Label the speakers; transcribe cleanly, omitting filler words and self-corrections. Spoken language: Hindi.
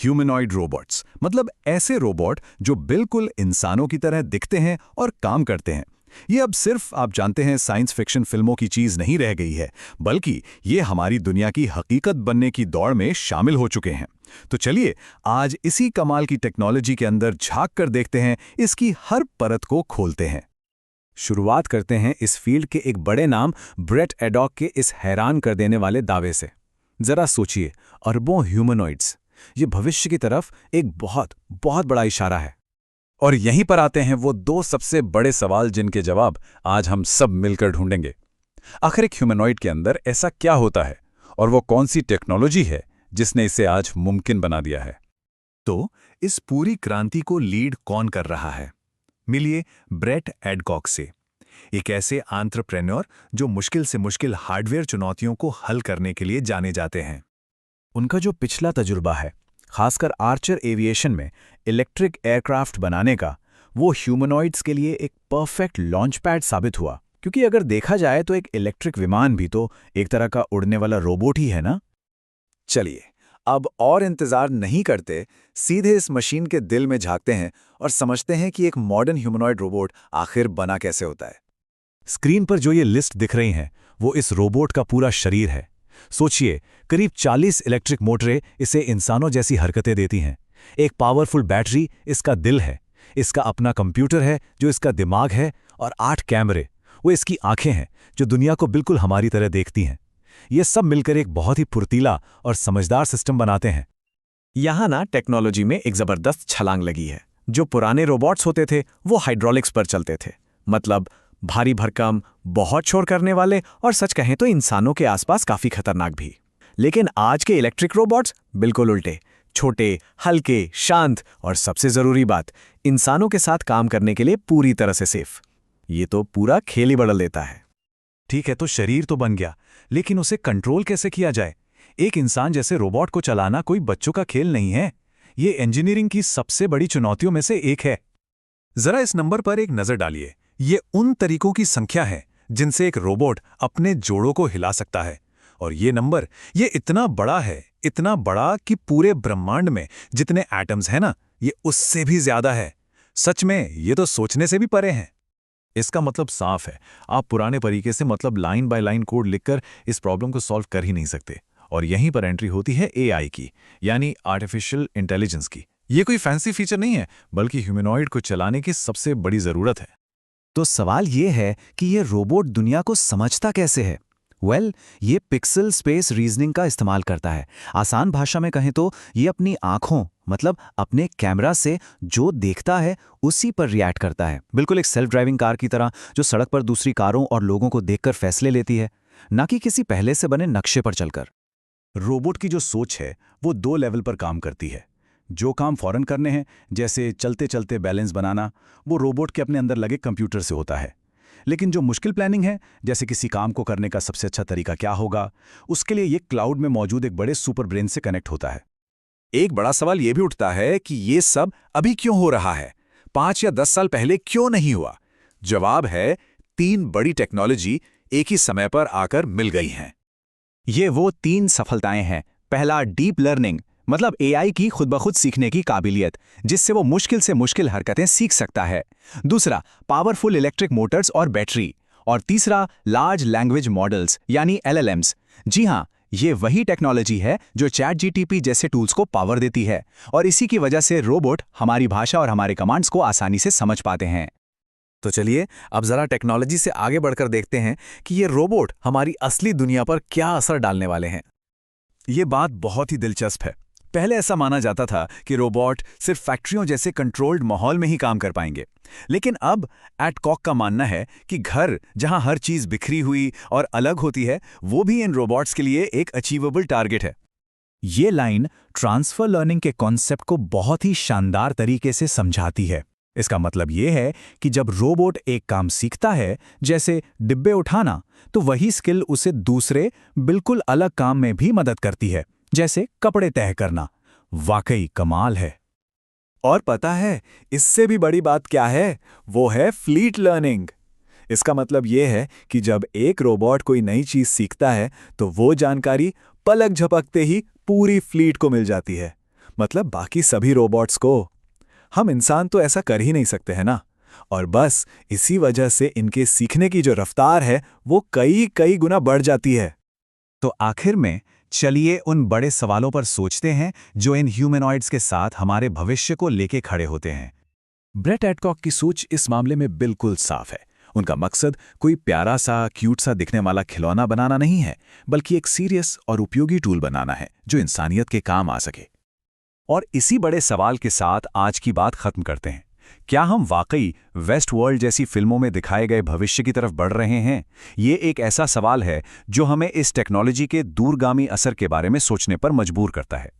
Speaker 1: ह्यूमनॉइड रोबोट्स, मतलब ऐसे रोबोट जो बिल्कुल इंसानों की तरह दिखते हैं और काम करते हैं। ये अब सिर्फ आप जानते हैं साइंस फिक्शन फिल्मों की चीज नहीं रह गई है, बल्कि ये हमारी दुनिया की हकीकत बनने की दौड़ में शामिल हो चुके हैं। तो चलिए आज इसी कमाल की टेक्नोलॉजी के अंदर झांक कर देखते हैं, इसकी हर परत को खोलते हैं।
Speaker 2: शुरुआत करते हैं इस फील्ड के एक बड़े नाम ब्रेट एडॉक के इस हैरान कर देने वाले दावे से। जरा सोचिए, अरबों ह्यूमनॉइड्स, ये भविष्य की तरफ एक बहुत बहुत बड़ा इशारा है।
Speaker 1: और यहीं पर आते हैं वो दो सबसे बड़े सवाल जिनके जवाब आज हम सब मिलकर ढूंढेंगे। आखिर एक ह्यूमनॉइड के अंदर ऐसा क्या होता है, और वो कौन सी टेक्नोलॉजी है जिसने इसे आज मुमकिन बना दिया है। तो इस पूरी क्रांति को लीड कौन कर रहा है? मिलिए ब्रेट एडकॉक से, एक ऐसे एंटरप्रेन्योर जो मुश्किल से मुश्किल हार्डवेयर चुनौतियों को हल करने के लिए जाने जाते हैं।
Speaker 2: उनका जो पिछला तजुर्बा है, खासकर आर्चर एविएशन में इलेक्ट्रिक एयरक्राफ्ट बनाने का, वो ह्यूमनॉइड्स के लिए एक परफेक्ट लॉन्च पैड साबित हुआ। क्योंकि अगर देखा जाए तो एक इलेक्ट्रिक विमान भी तो एक तरह का उड़ने वाला रोबोट ही है ना।
Speaker 1: चलिए अब और इंतजार नहीं करते, सीधे इस मशीन के दिल में झांकते हैं और समझते हैं कि एक मॉडर्न ह्यूमनॉइड रोबोट आखिर बना कैसे होता है।
Speaker 2: स्क्रीन पर जो ये लिस्ट दिख रही हैं, वो इस रोबोट का पूरा शरीर है। सोचिए, करीब 40 इलेक्ट्रिक मोटरें इसे इंसानों जैसी हरकतें देती हैं। एक पावरफुल बैटरी इसका दिल है, इसका अपना कंप्यूटर है जो इसका दिमाग है, और 8 कैमरे, वो इसकी आंखें हैं जो दुनिया को बिल्कुल हमारी तरह देखती हैं। ये सब मिलकर एक बहुत ही फुर्तीला और समझदार सिस्टम बनाते हैं। यहाँ ना टेक्नोलॉजी में एक जबरदस्त छलांग लगी है। जो पुराने रोबोट्स होते थे वो हाइड्रोलिक्स पर चलते थे, मतलब भारी भरकम, बहुत शोर करने वाले, और सच कहें तो इंसानों के आसपास काफी खतरनाक भी। लेकिन आज के इलेक्ट्रिक रोबोट्स बिल्कुल उल्टे, छोटे, हल्के, शांत, और सबसे जरूरी बात, इंसानों के साथ काम करने के लिए पूरी तरह से सेफ। ये तो पूरा खेल ही बदल देता है।
Speaker 1: ठीक है, तो शरीर तो बन गया, लेकिन उसे कंट्रोल कैसे किया जाए? एक इंसान जैसे रोबोट को चलाना कोई बच्चों का खेल नहीं है। ये इंजीनियरिंग की सबसे बड़ी चुनौतियों में से एक है। जरा इस नंबर पर एक नजर डालिए। ये उन तरीकों की संख्या है जिनसे एक रोबोट अपने जोड़ों को हिला सकता है। और ये नंबर, ये इतना बड़ा है, इतना बड़ा कि पूरे ब्रह्मांड में जितने एटम्स हैं ना, ये उससे भी ज्यादा है। सच में ये तो सोचने से भी परे हैं। इसका मतलब साफ है, आप पुराने तरीके से, मतलब लाइन बाय लाइन कोड लिखकर इस प्रॉब्लम को सॉल्व कर ही नहीं सकते। और यहीं पर एंट्री होती है एआई की, यानी आर्टिफिशियल इंटेलिजेंस की। ये कोई फैंसी फीचर नहीं है, बल्कि ह्यूमनॉइड को चलाने की सबसे बड़ी जरूरत है।
Speaker 2: तो सवाल ये है कि ये रोबोट दुनिया को समझता कैसे है? ये पिक्सल स्पेस रीजनिंग का इस्तेमाल करता है। आसान भाषा में कहें तो ये अपनी आंखों, मतलब अपने कैमरा से जो देखता है उसी पर रिएक्ट करता है। बिल्कुल एक सेल्फ ड्राइविंग कार की तरह, जो सड़क पर दूसरी कारों और लोगों को देखकर फैसले लेती है, ना कि किसी पहले से बने नक्शे पर चलकर।
Speaker 1: रोबोट की जो सोच है वो 2 लेवल पर काम करती है। जो काम फौरन करने हैं, जैसे चलते चलते बैलेंस बनाना, वो रोबोट के अपने अंदर लगे कंप्यूटर से होता है। लेकिन जो मुश्किल प्लानिंग है, जैसे किसी काम को करने का सबसे अच्छा तरीका क्या होगा, उसके लिए ये क्लाउड में मौजूद एक बड़े सुपर ब्रेन से कनेक्ट होता है। एक बड़ा सवाल ये भी उठता है कि ये सब अभी क्यों हो रहा है, 5 या 10 साल पहले क्यों नहीं हुआ? जवाब है, 3 बड़ी टेक्नोलॉजी एक ही समय पर आकर मिल गई हैं।
Speaker 2: ये वो 3 सफलताएं हैं। पहला, डीप लर्निंग, मतलब एआई की खुद ब खुद सीखने की काबिलियत, जिससे वो मुश्किल से मुश्किल हरकतें सीख सकता है। दूसरा, पावरफुल इलेक्ट्रिक मोटर्स और बैटरी। और तीसरा, लार्ज लैंग्वेज मॉडल्स यानी एलएलएम्स। जी हाँ, ये वही टेक्नोलॉजी है जो चैट जीटीपी जैसे टूल्स को पावर देती है, और इसी की वजह से रोबोट हमारी भाषा और हमारे कमांड्स को आसानी से समझ पाते हैं।
Speaker 1: तो चलिए अब जरा टेक्नोलॉजी से आगे बढ़कर देखते हैं कि ये रोबोट हमारी असली दुनिया पर क्या असर डालने वाले हैं। ये बात बहुत ही दिलचस्प है। पहले ऐसा माना जाता था कि रोबोट सिर्फ फैक्ट्रियों जैसे कंट्रोल्ड माहौल में ही काम कर पाएंगे, लेकिन अब एडकॉक का मानना है कि घर जहां हर चीज बिखरी हुई और अलग होती है, वो भी इन रोबोट्स के लिए एक अचीवेबल टारगेट है।
Speaker 2: ये लाइन ट्रांसफर लर्निंग के कॉन्सेप्ट को बहुत ही शानदार तरीके से समझाती है। इसका मतलब ये है कि जब रोबोट एक काम सीखता है, जैसे डिब्बे उठाना, तो वही स्किल उसे दूसरे बिल्कुल अलग काम में भी मदद करती है, जैसे कपड़े तय करना। वाकई कमाल है।
Speaker 1: और पता है इससे भी बड़ी बात क्या है? वो है फ्लीट लर्निंग। इसका मतलब ये है कि जब एक रोबोट कोई नई चीज सीखता है तो वो जानकारी पलक झपकते ही पूरी फ्लीट को मिल जाती है।
Speaker 2: मतलब बाकी सभी रोबोट्स को। हम इंसान तो ऐसा कर ही नहीं सकते हैं ना। और बस इसी वजह से इनके सीखने की जो रफ्तार है वो कई कई गुना बढ़ जाती है।
Speaker 1: तो आखिर में चलिए उन बड़े सवालों पर सोचते हैं जो इन ह्यूमनॉइड्स के साथ हमारे भविष्य को लेके खड़े होते हैं।
Speaker 2: ब्रेट एडकॉक की सोच इस मामले में बिल्कुल साफ है। उनका मकसद कोई प्यारा सा क्यूट सा दिखने वाला खिलौना बनाना नहीं है, बल्कि एक सीरियस और उपयोगी टूल बनाना है जो इंसानियत के काम आ सके।
Speaker 1: और इसी बड़े सवाल के साथ आज की बात खत्म करते हैं। क्या हम वाकई वेस्ट वर्ल्ड जैसी फिल्मों में दिखाए गए भविष्य की तरफ बढ़ रहे हैं? ये एक ऐसा सवाल है जो हमें इस टेक्नोलॉजी के दूरगामी असर के बारे में सोचने पर मजबूर करता है।